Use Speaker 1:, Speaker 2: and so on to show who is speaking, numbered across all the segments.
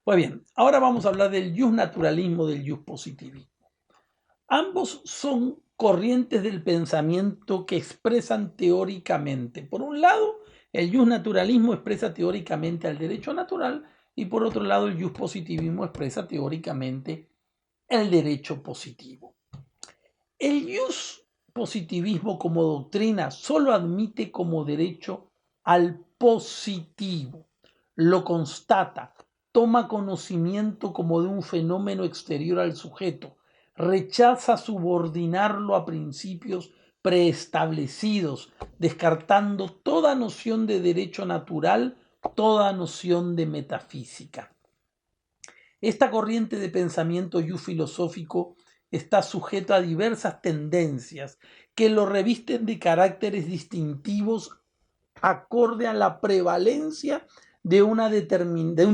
Speaker 1: Pues bien, ahora vamos a hablar del justnaturalismo, del justpositivismo. Ambos son corrientes del pensamiento que expresan teóricamente. Por un lado, el justnaturalismo expresa teóricamente al derecho natural y por otro lado, el justpositivismo expresa teóricamente el derecho positivo. El positivismo como doctrina solo admite como derecho al positivo, lo constata, toma conocimiento como de un fenómeno exterior al sujeto, rechaza subordinarlo a principios preestablecidos, descartando toda noción de derecho natural, toda noción de metafísica. Esta corriente de pensamiento filosófico está sujeta a diversas tendencias que lo revisten de caracteres distintivos acorde a la prevalencia de un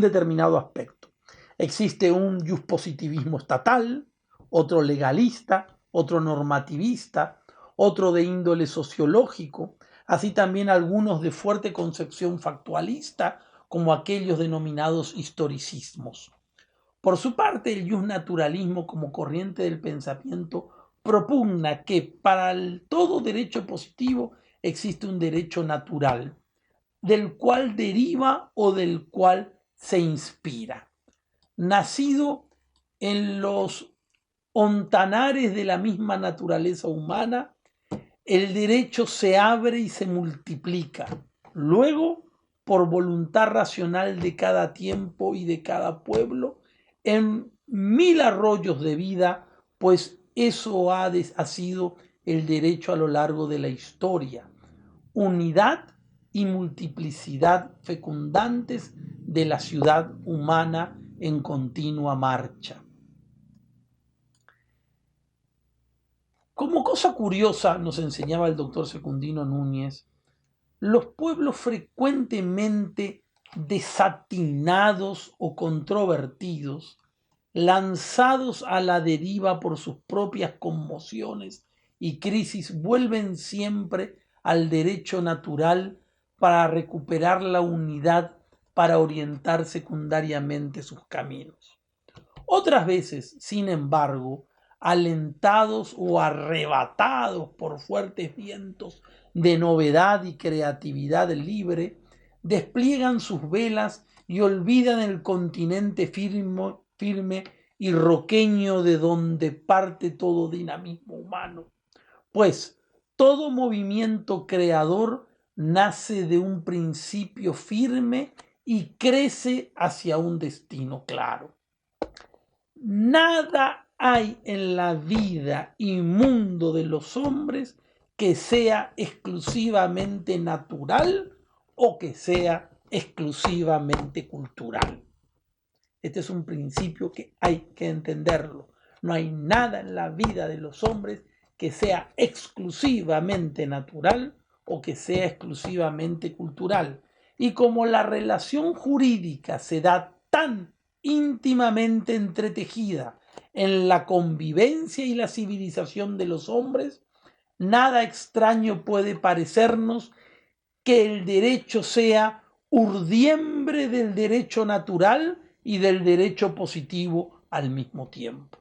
Speaker 1: determinado aspecto. Existe un positivismo estatal, otro legalista, otro normativista, otro de índole sociológico, así también algunos de fuerte concepción factualista, como aquellos denominados historicismos. Por su parte, el justnaturalismo como corriente del pensamiento propugna que para todo derecho positivo existe un derecho natural, del cual deriva o del cual se inspira. Nacido en los ontanares de la misma naturaleza humana, el derecho se abre y se multiplica. Luego, por voluntad racional de cada tiempo y de cada pueblo, en mil arroyos de vida, pues eso ha sido el derecho a lo largo de la historia. Unidad y multiplicidad fecundantes de la ciudad humana en continua marcha. Como cosa curiosa, nos enseñaba el doctor Secundino Núñez, los pueblos frecuentemente desatinados o controvertidos, lanzados a la deriva por sus propias conmociones y crisis, vuelven siempre al derecho natural para recuperar la unidad, para orientar secundariamente sus caminos. Otras veces, sin embargo, alentados o arrebatados por fuertes vientos de novedad y creatividad libre, despliegan sus velas y olvidan el continente firme y roqueño de donde parte todo dinamismo humano. Pues todo movimiento creador nace de un principio firme y crece hacia un destino claro. Nada hay en la vida y mundo de los hombres que sea exclusivamente natural o que sea exclusivamente cultural. Este es un principio que hay que entenderlo. No hay nada en la vida de los hombres que sea exclusivamente natural o que sea exclusivamente cultural. Y como la relación jurídica se da tan íntimamente entretejida en la convivencia y la civilización de los hombres, nada extraño puede parecernos que el derecho sea urdiembre del derecho natural y del derecho positivo al mismo tiempo.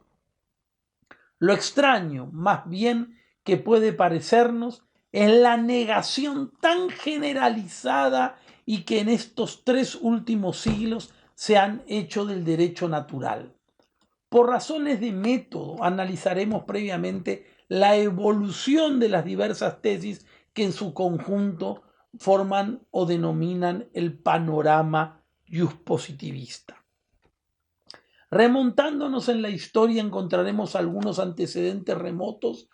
Speaker 1: Lo extraño, más bien, que puede parecernos es la negación tan generalizada y que en estos 3 últimos siglos se han hecho del derecho natural. Por razones de método, analizaremos previamente la evolución de las diversas tesis que en su conjunto forman o denominan el panorama justpositivista. Remontándonos en la historia encontraremos algunos antecedentes remotos,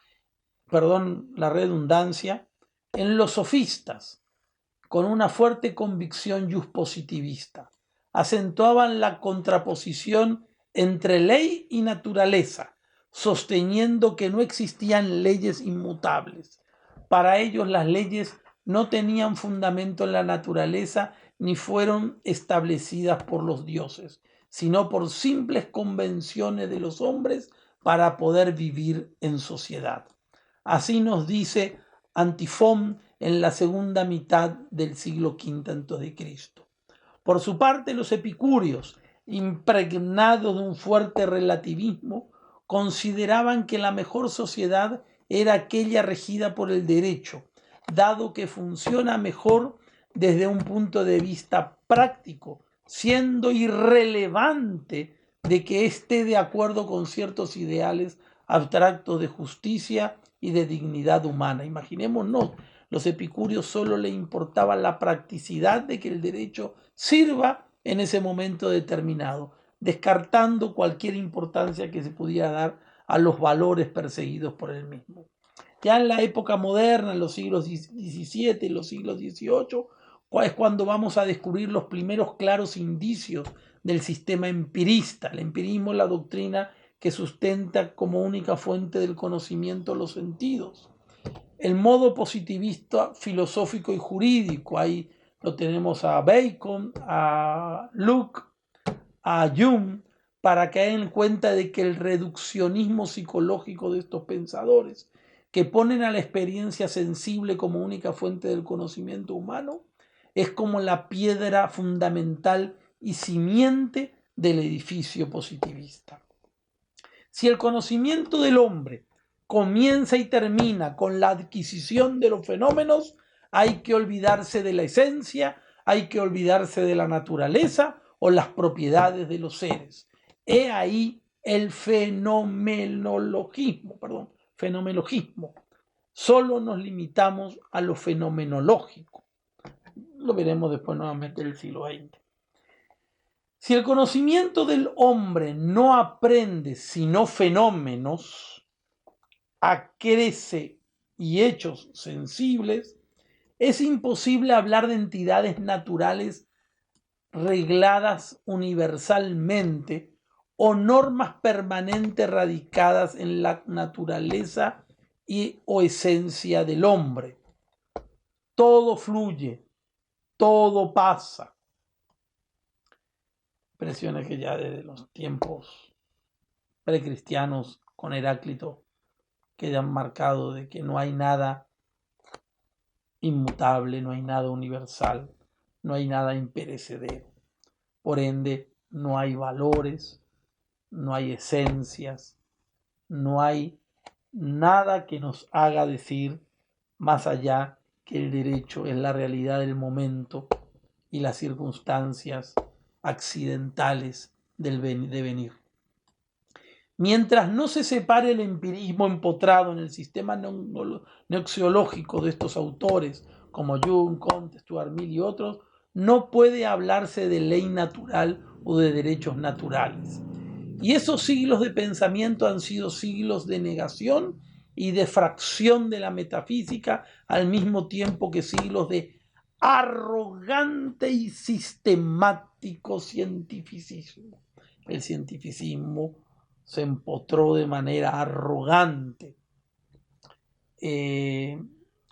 Speaker 1: perdón la redundancia, en los sofistas, con una fuerte convicción justpositivista. Acentuaban la contraposición entre ley y naturaleza, sosteniendo que no existían leyes inmutables. Para ellos las leyes no tenían fundamento en la naturaleza ni fueron establecidas por los dioses, sino por simples convenciones de los hombres para poder vivir en sociedad. Así nos dice Antifón en la segunda mitad del siglo V a.C. Por su parte, los epicúreos, impregnados de un fuerte relativismo, consideraban que la mejor sociedad era aquella regida por el derecho, dado que funciona mejor desde un punto de vista práctico, siendo irrelevante de que esté de acuerdo con ciertos ideales abstractos de justicia y de dignidad humana. Imaginémonos, los epicúreos solo le importaba la practicidad de que el derecho sirva en ese momento determinado, descartando cualquier importancia que se pudiera dar a los valores perseguidos por él mismo. Ya en la época moderna, en los siglos XVII y los siglos XVIII, es cuando vamos a descubrir los primeros claros indicios del sistema empirista. El empirismo es la doctrina que sustenta como única fuente del conocimiento los sentidos. El modo positivista filosófico y jurídico, ahí lo tenemos a Bacon, a Locke, a Hume, para caer en cuenta de que el reduccionismo psicológico de estos pensadores, que ponen a la experiencia sensible como única fuente del conocimiento humano, es como la piedra fundamental y simiente del edificio positivista. Si el conocimiento del hombre comienza y termina con la adquisición de los fenómenos, hay que olvidarse de la esencia, hay que olvidarse de la naturaleza o las propiedades de los seres. He ahí el fenomenologismo. Solo nos limitamos a lo fenomenológico. Lo veremos después nuevamente del siglo XX. Si el conocimiento del hombre no aprende sino fenómenos, acrece y hechos sensibles, es imposible hablar de entidades naturales regladas universalmente o normas permanentes radicadas en la naturaleza o esencia del hombre. Todo fluye, todo pasa. Expresiones que ya desde los tiempos precristianos con Heráclito quedan marcados de que no hay nada inmutable, no hay nada universal, no hay nada imperecedero. Por ende, no hay valores, no hay esencias, no hay nada que nos haga decir más allá que el derecho es la realidad del momento y las circunstancias accidentales del devenir. Mientras no se separe el empirismo empotrado en el sistema neoxiológico de estos autores, como Jung, Comte, Stuart Mill y otros, no puede hablarse de ley natural o de derechos naturales. Y esos siglos de pensamiento han sido siglos de negación y de fracción de la metafísica, al mismo tiempo que siglos de arrogante y sistemático cientificismo. El cientificismo se empotró de manera arrogante.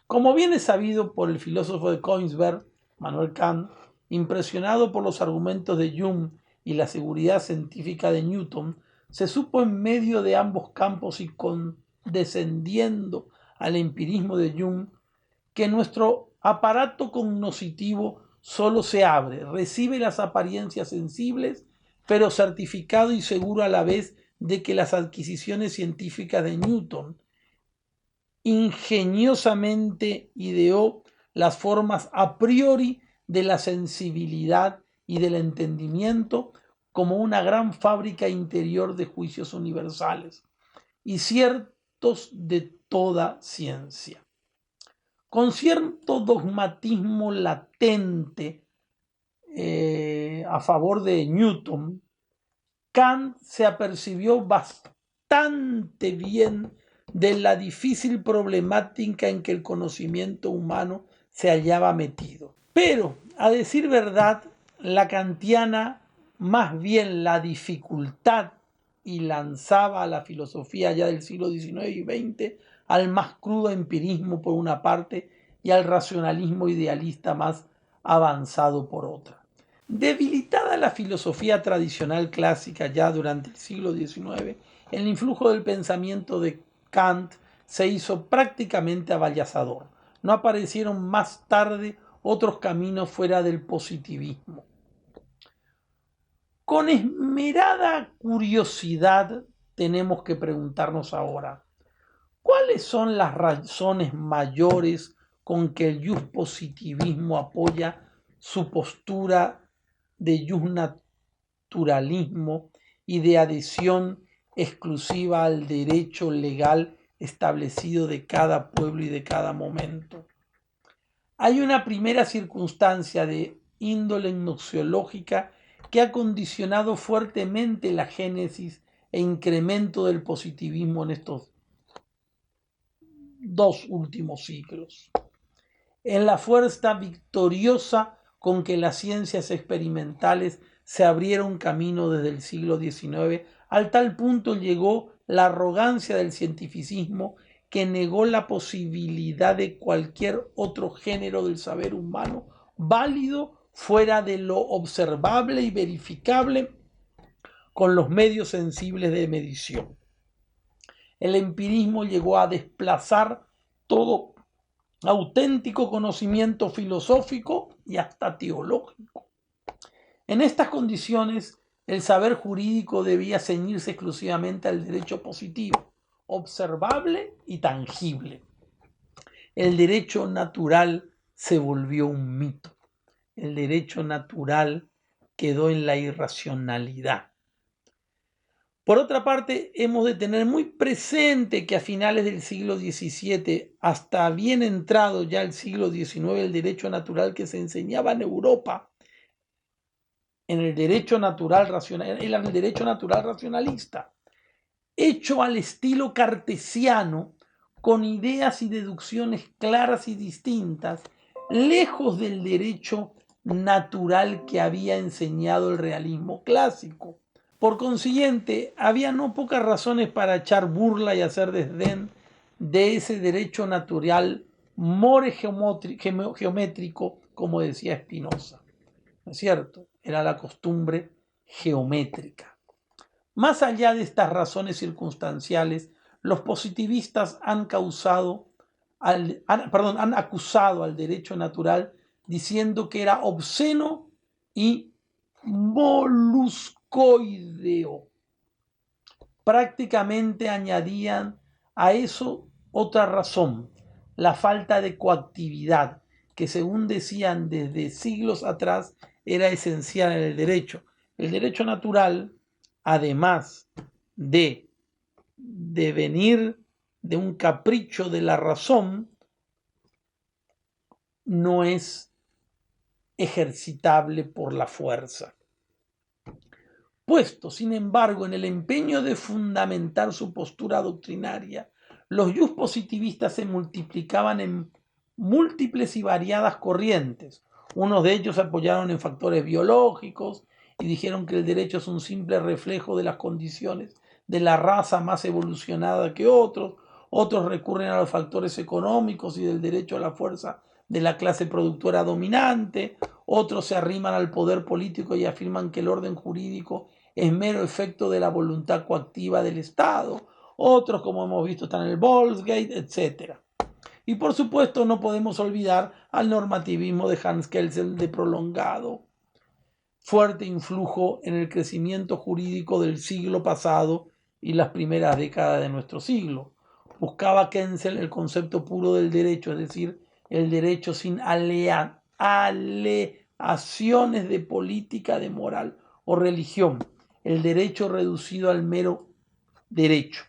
Speaker 1: Como bien es sabido por el filósofo de Königsberg, Manuel Kant, impresionado por los argumentos de Hume y la seguridad científica de Newton, se supo en medio de ambos campos y condescendiendo al empirismo de Hume que nuestro aparato cognoscitivo solo se abre, recibe las apariencias sensibles, pero certificado y seguro a la vez de que las adquisiciones científicas de Newton ingeniosamente ideó las formas a priori de la sensibilidad y del entendimiento como una gran fábrica interior de juicios universales y ciertos de toda ciencia. Con cierto dogmatismo latente a favor de Newton, Kant se apercibió bastante bien de la difícil problemática en que el conocimiento humano se hallaba metido. Pero, a decir verdad, la kantiana más bien la dificultad y lanzaba a la filosofía ya del siglo XIX y XX al más crudo empirismo por una parte y al racionalismo idealista más avanzado por otra. Debilitada la filosofía tradicional clásica ya durante el siglo XIX, el influjo del pensamiento de Kant se hizo prácticamente avasallador. No aparecieron más tarde otros caminos fuera del positivismo. Con esmerada curiosidad tenemos que preguntarnos ahora, ¿cuáles son las razones mayores con que el positivismo apoya su postura de naturalismo y de adhesión exclusiva al derecho legal establecido de cada pueblo y de cada momento? Hay una primera circunstancia de índole gnoseológica que ha condicionado fuertemente la génesis e incremento del positivismo en estos dos últimos siglos. En la fuerza victoriosa con que las ciencias experimentales se abrieron camino desde el siglo XIX, al tal punto llegó la arrogancia del cientificismo que negó la posibilidad de cualquier otro género del saber humano válido fuera de lo observable y verificable con los medios sensibles de medición. El empirismo llegó a desplazar todo auténtico conocimiento filosófico y hasta teológico. En estas condiciones, el saber jurídico debía ceñirse exclusivamente al derecho positivo, observable y tangible. El derecho natural se volvió un mito. El derecho natural quedó en la irracionalidad. Por otra parte, hemos de tener muy presente que a finales del siglo XVII, hasta bien entrado ya el siglo XIX, el derecho natural que se enseñaba en Europa, en el derecho natural racionalista, hecho al estilo cartesiano, con ideas y deducciones claras y distintas, lejos del derecho natural que había enseñado el realismo clásico. Por consiguiente, había no pocas razones para echar burla y hacer desdén de ese derecho natural more geométrico, como decía Spinoza. ¿No es cierto? Era la costumbre geométrica. Más allá de estas razones circunstanciales, los positivistas han acusado al derecho natural diciendo que era obsceno y moluscoideo. Prácticamente añadían a eso otra razón, la falta de coactividad, que según decían desde siglos atrás era esencial en el derecho. El derecho natural, además de venir de un capricho de la razón, no es ejercitable por la fuerza. Puesto, sin embargo, en el empeño de fundamentar su postura doctrinaria, los positivistas se multiplicaban en múltiples y variadas corrientes. Unos de ellos se apoyaron en factores biológicos y dijeron que el derecho es un simple reflejo de las condiciones de la raza más evolucionada que otros. Otros recurren a los factores económicos y del derecho a la fuerza de la clase productora dominante. Otros se arriman al poder político y afirman que el orden jurídico es mero efecto de la voluntad coactiva del Estado. Otros, como hemos visto, están en el Volksgate, etc. Y por supuesto no podemos olvidar al normativismo de Hans Kelsen de prolongado, fuerte influjo en el crecimiento jurídico del siglo pasado y las primeras décadas de nuestro siglo. Buscaba Kelsen el concepto puro del derecho, es decir, el derecho sin aleaciones de política, de moral o religión, el derecho reducido al mero derecho.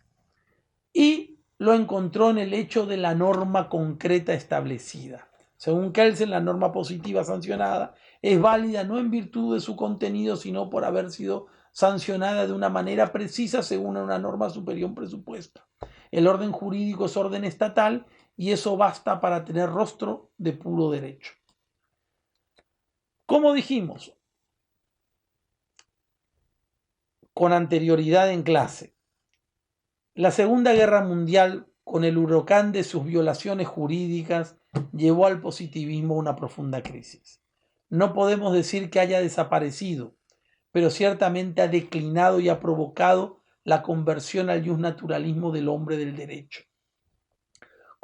Speaker 1: Y lo encontró en el hecho de la norma concreta establecida. Según Kelsen, la norma positiva sancionada es válida no en virtud de su contenido, sino por haber sido sancionada de una manera precisa según una norma superior presupuesta. El orden jurídico es orden estatal y eso basta para tener rostro de puro derecho. Como dijimos con anterioridad en clase, la Segunda Guerra Mundial, con el huracán de sus violaciones jurídicas, llevó al positivismo a una profunda crisis. No podemos decir que haya desaparecido, pero ciertamente ha declinado y ha provocado la conversión al naturalismo del hombre del derecho.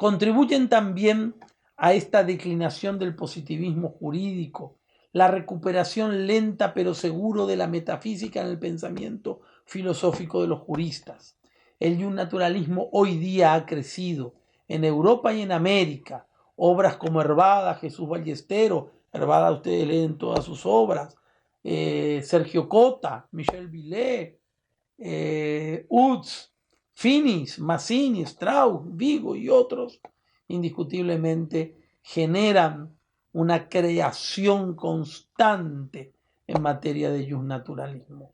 Speaker 1: Contribuyen también a esta declinación del positivismo jurídico la recuperación lenta pero seguro de la metafísica en el pensamiento filosófico de los juristas. El naturalismo hoy día ha crecido en Europa y en América. Obras como Hervada, Jesús Ballesteros, Hervada ustedes leen todas sus obras, Sergio Cota, Michel Villet, Utz, Finis, Mazzini, Strauss, Vigo y otros, indiscutiblemente generan una creación constante en materia de justnaturalismo.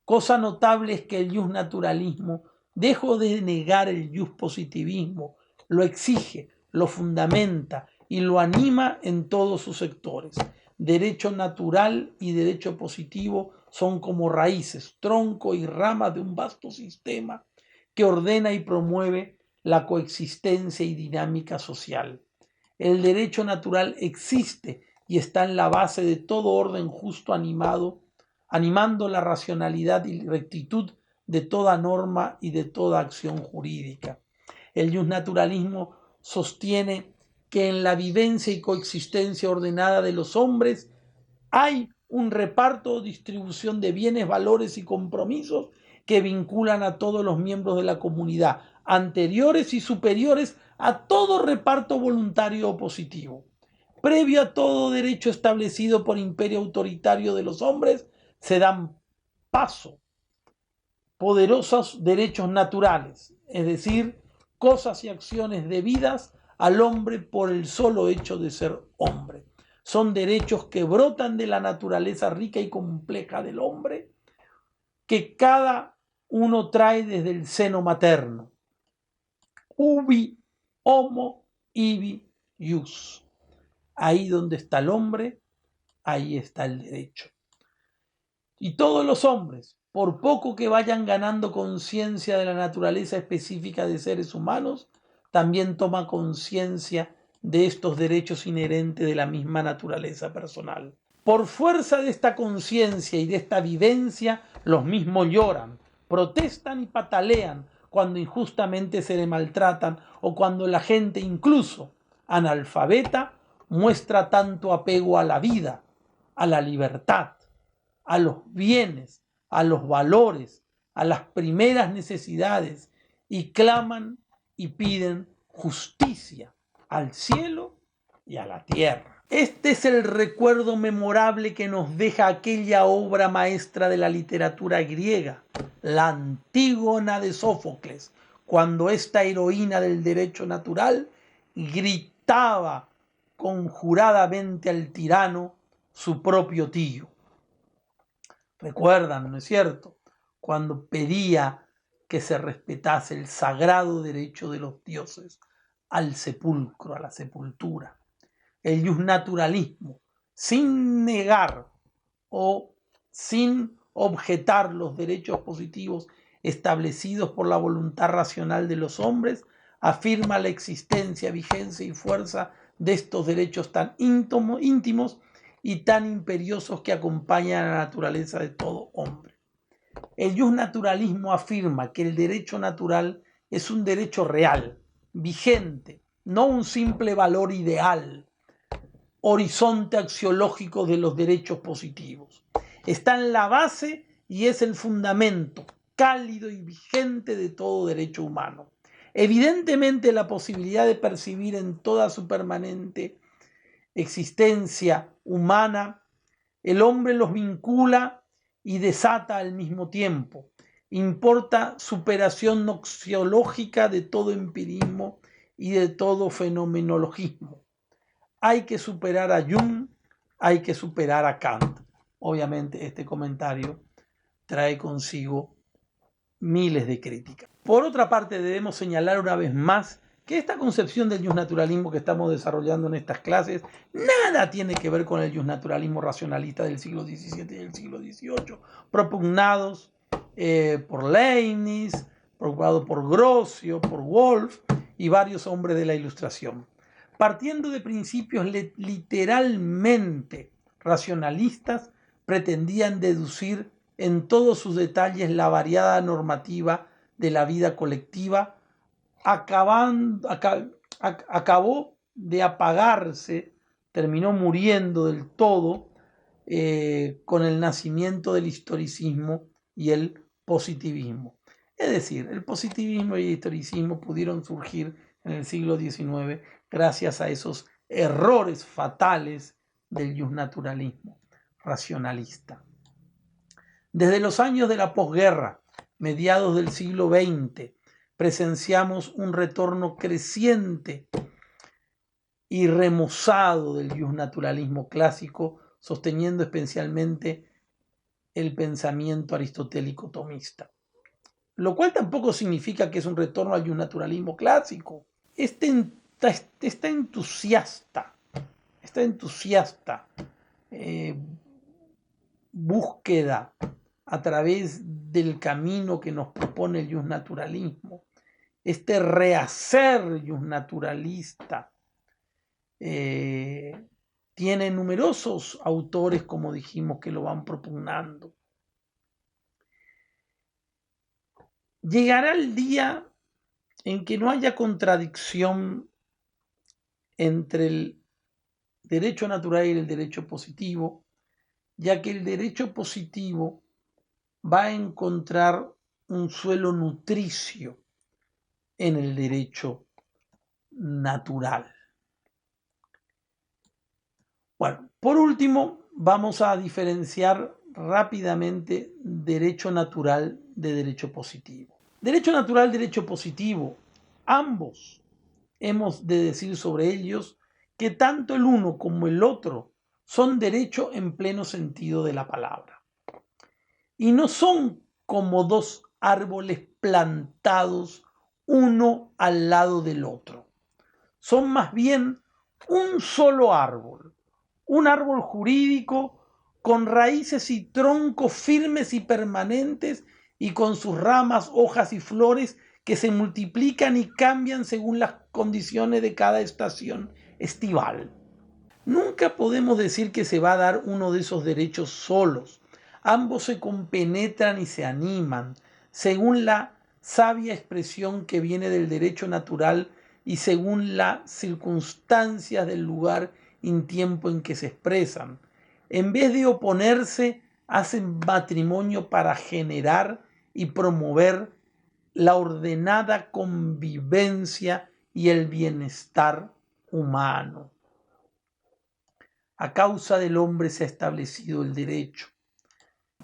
Speaker 1: Cosa notable es que el justnaturalismo dejó de negar el positivismo, lo exige, lo fundamenta y lo anima en todos sus sectores. Derecho natural y derecho positivo son como raíces, tronco y ramas de un vasto sistema que ordena y promueve la coexistencia y dinámica social. El derecho natural existe y está en la base de todo orden justo animando la racionalidad y rectitud de toda norma y de toda acción jurídica. El justnaturalismo sostiene que en la vivencia y coexistencia ordenada de los hombres hay un reparto o distribución de bienes, valores y compromisos que vinculan a todos los miembros de la comunidad, anteriores y superiores a todo reparto voluntario o positivo. Previo a todo derecho establecido por imperio autoritario de los hombres, se dan paso poderosos derechos naturales, es decir, cosas y acciones debidas al hombre por el solo hecho de ser hombre. Son derechos que brotan de la naturaleza rica y compleja del hombre, que cada uno trae desde el seno materno. Ubi, homo, ibi, ius. Ahí donde está el hombre, ahí está el derecho. Y todos los hombres, por poco que vayan ganando conciencia de la naturaleza específica de seres humanos, también toman conciencia de estos derechos inherentes de la misma naturaleza personal. Por fuerza de esta conciencia y de esta vivencia, los mismos lloran, protestan y patalean cuando injustamente se les maltratan o cuando la gente, incluso analfabeta, muestra tanto apego a la vida, a la libertad, a los bienes, a los valores, a las primeras necesidades y claman y piden justicia al cielo y a la tierra. Este es el recuerdo memorable que nos deja aquella obra maestra de la literatura griega, la Antígona de Sófocles, cuando esta heroína del derecho natural gritaba conjuradamente al tirano, su propio tío. Recuerdan, ¿no es cierto?, cuando pedía que se respetase el sagrado derecho de los dioses al sepulcro, a la sepultura. El justnaturalismo, sin negar o sin objetar los derechos positivos establecidos por la voluntad racional de los hombres, afirma la existencia, vigencia y fuerza de estos derechos tan íntimos y tan imperiosos que acompañan a la naturaleza de todo hombre. El justnaturalismo afirma que el derecho natural es un derecho real, vigente, no un simple valor ideal, horizonte axiológico de los derechos positivos. Está en la base y es el fundamento cálido y vigente de todo derecho humano. Evidentemente, la posibilidad de percibir en toda su permanente existencia humana, el hombre los vincula y desata al mismo tiempo. Importa superación noxiológica de todo empirismo y de todo fenomenologismo. Hay que superar a Jung, hay que superar a Kant. Obviamente este comentario trae consigo miles de críticas. Por otra parte, debemos señalar una vez más que esta concepción del justnaturalismo que estamos desarrollando en estas clases nada tiene que ver con el justnaturalismo racionalista del siglo XVII y del siglo XVIII, propugnados por Leibniz, propugnados por Grocio, por Wolff y varios hombres de la Ilustración. Partiendo de principios literalmente racionalistas, pretendían deducir en todos sus detalles la variada normativa de la vida colectiva, acabó de apagarse, terminó muriendo del todo con el nacimiento del historicismo y el positivismo. Es decir, el positivismo y el historicismo pudieron surgir en el siglo XIX gracias a esos errores fatales del justnaturalismo racionalista. Desde los años de la posguerra, mediados del siglo XX, presenciamos un retorno creciente y remozado del justnaturalismo clásico, sosteniendo especialmente el pensamiento aristotélico tomista. Lo cual tampoco significa que es un retorno al justnaturalismo clásico. Esta entusiasta búsqueda a través del camino que nos propone el justnaturalismo, este rehacer justnaturalista, tiene numerosos autores, como dijimos, que lo van propugnando. Llegará el día en que no haya contradicción entre el derecho natural y el derecho positivo, ya que el derecho positivo va a encontrar un suelo nutricio en el derecho natural. Bueno, por último, vamos a diferenciar rápidamente derecho natural de derecho positivo. Derecho natural, derecho positivo, ambos hemos de decir sobre ellos que tanto el uno como el otro son derecho en pleno sentido de la palabra. Y no son como dos árboles plantados uno al lado del otro. Son más bien un solo árbol, un árbol jurídico con raíces y troncos firmes y permanentes y con sus ramas, hojas y flores que se multiplican y cambian según las condiciones de cada estación estival. Nunca podemos decir que se va a dar uno de esos derechos solos. Ambos se compenetran y se animan, según la sabia expresión que viene del derecho natural y según las circunstancias del lugar y tiempo en que se expresan. En vez de oponerse, hacen matrimonio para generar y promover la ordenada convivencia y el bienestar humano. A causa del hombre se ha establecido el derecho.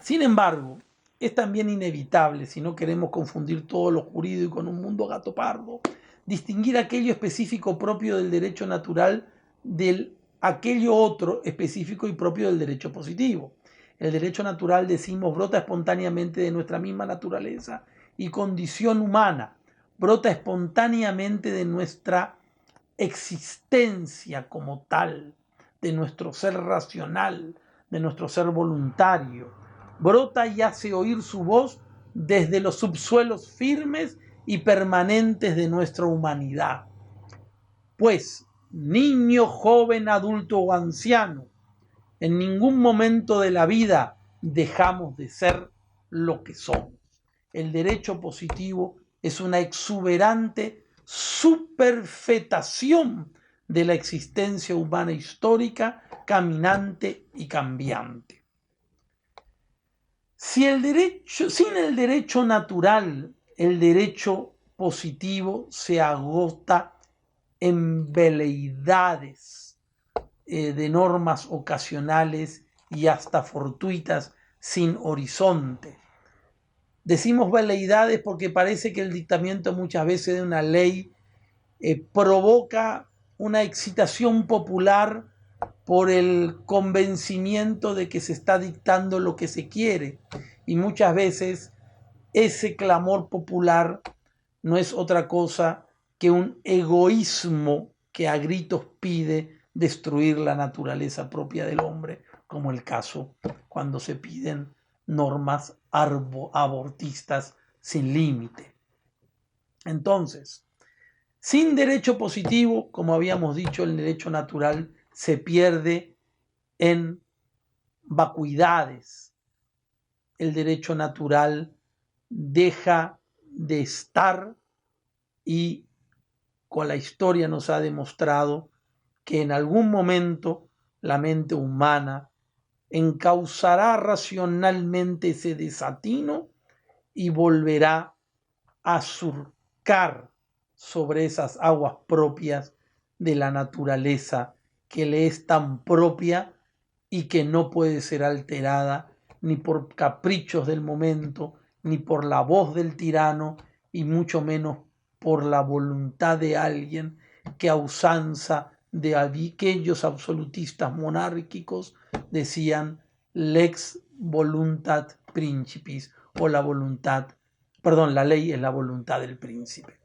Speaker 1: Sin embargo, es también inevitable, si no queremos confundir todo lo jurídico con un mundo gato pardo, distinguir aquello específico propio del derecho natural del aquello otro específico y propio del derecho positivo. El derecho natural, decimos, brota espontáneamente de nuestra misma naturaleza y condición humana, brota espontáneamente de nuestra existencia como tal, de nuestro ser racional, de nuestro ser voluntario. Brota y hace oír su voz desde los subsuelos firmes y permanentes de nuestra humanidad. Pues, niño, joven, adulto o anciano, en ningún momento de la vida dejamos de ser lo que somos. El derecho positivo es una exuberante superfetación de la existencia humana histórica, caminante y cambiante. Sin el derecho natural, el derecho positivo se agota en veleidades de normas ocasionales y hasta fortuitas sin horizonte. Decimos veleidades porque parece que el dictamiento muchas veces de una ley provoca una excitación popular por el convencimiento de que se está dictando lo que se quiere. Y muchas veces ese clamor popular no es otra cosa que un egoísmo que a gritos pide destruir la naturaleza propia del hombre, como el caso cuando se piden normas abortistas sin límite. Entonces, sin derecho positivo, como habíamos dicho, el derecho natural se pierde en vacuidades. El derecho natural deja de estar y con la historia nos ha demostrado que en algún momento la mente humana encauzará racionalmente ese desatino y volverá a surcar sobre esas aguas propias de la naturaleza que le es tan propia y que no puede ser alterada ni por caprichos del momento, ni por la voz del tirano, y mucho menos por la voluntad de alguien que a usanza de aquellos absolutistas monárquicos decían lex voluntat principis, o la voluntad, perdón, la ley es la voluntad del príncipe.